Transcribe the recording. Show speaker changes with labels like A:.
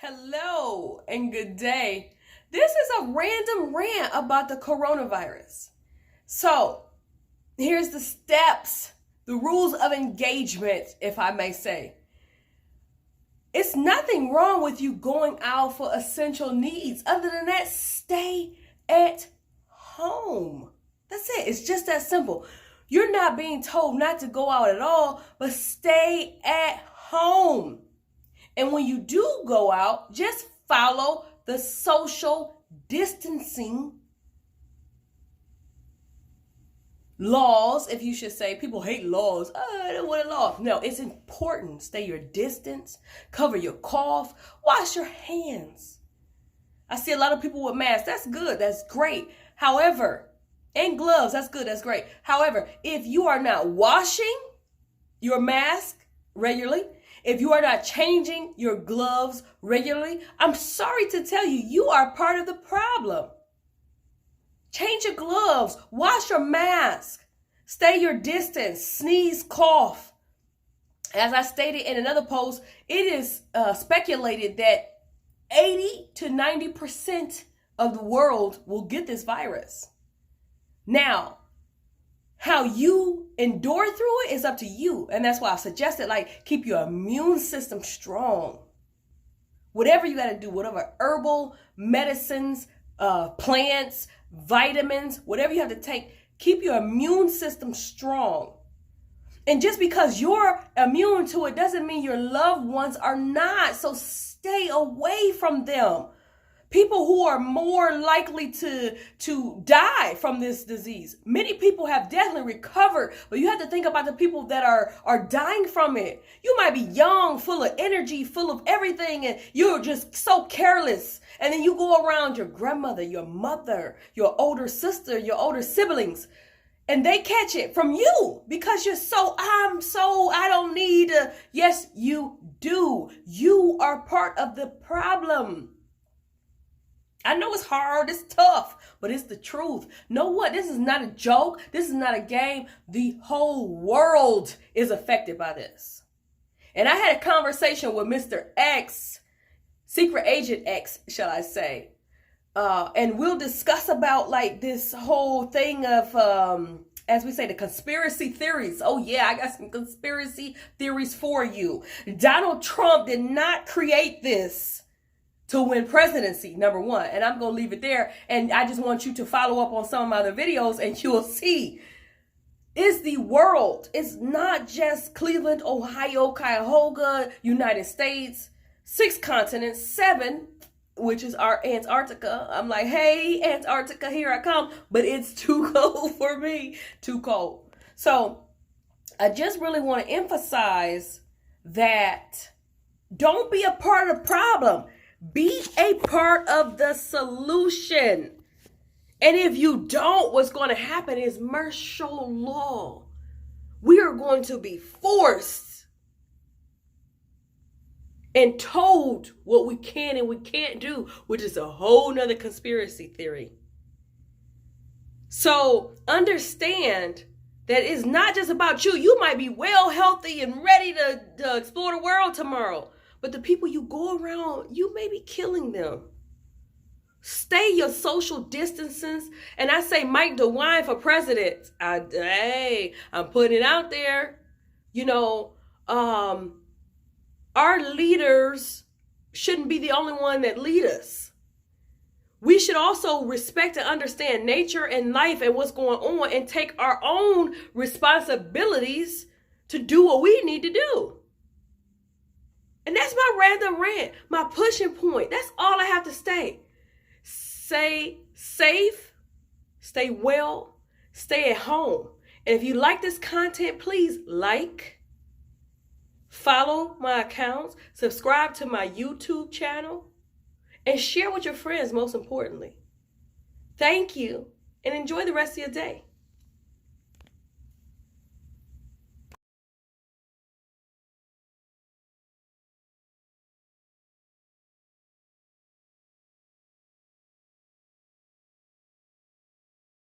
A: Hello and good day. This is a random rant about the coronavirus. So, here's the steps, the rules of engagement, if I may say. It's nothing wrong with you going out for essential needs. Other than that, stay at home. That's it. It's just that simple. You're not being told not to go out at all, but stay at home. And when you do go out, just follow the social distancing laws, if you should say. People hate laws. Oh, I don't want a law. No, it's important. Stay your distance. Cover your cough. Wash your hands. I see a lot of people with masks. That's good. That's great. However, and gloves. That's good. That's great. However, if you are not washing your mask regularly, if you are not changing your gloves regularly, I'm sorry to tell you, you are part of the problem. Change your gloves, wash your mask, stay your distance, sneeze, cough. As I stated in another post, it is speculated that 80 to 90% of the world will get this virus. Now, how you endure through it is up to you. And that's why I suggested, keep your immune system strong. Whatever you got to do, whatever herbal medicines, plants, vitamins, whatever you have to take, keep your immune system strong. And just because you're immune to it doesn't mean your loved ones are not. So stay away from them. People who are more likely to die from this disease. Many people have definitely recovered, but you have to think about the people that are dying from it. You might be young, full of energy, full of everything, and you're just so careless. And then you go around your grandmother, your mother, your older sister, your older siblings, and they catch it from you because you're I don't need to. Yes, you do. You are part of the problem. I know it's hard, it's tough, but it's the truth. Know what? This is not a joke. This is not a game. The whole world is affected by this. And I had a conversation with Mr. X, Secret Agent X, shall I say. And we'll discuss about this whole thing of, as we say, the conspiracy theories. Oh yeah, I got some conspiracy theories for you. Donald Trump did not create this to win presidency, number one. And I'm going to leave it there. And I just want you to follow up on some of my other videos and you'll see. It's the world. It's not just Cleveland, Ohio, Cuyahoga, United States, 6 continents, 7, which is our Antarctica. I'm like, hey, Antarctica, here I come. But it's too cold for me. Too cold. So I just really want to emphasize that don't be a part of the problem. Be a part of the solution. And if you don't, what's going to happen is martial law. We are going to be forced and told what we can and we can't do, which is a whole nother conspiracy theory. So understand that it's not just about you. You might be well healthy and ready to explore the world tomorrow. But the people you go around, you may be killing them. Stay your social distances. And I say Mike DeWine for president. I'm putting it out there. Our leaders shouldn't be the only one that lead us. We should also respect and understand nature and life and what's going on and take our own responsibilities to do what we need to do. And that's my random rant, my pushing point. That's all I have to say. Stay safe, stay well, stay at home. And if you like this content, please follow my accounts, subscribe to my YouTube channel, and share with your friends, most importantly. Thank you, and enjoy the rest of your day.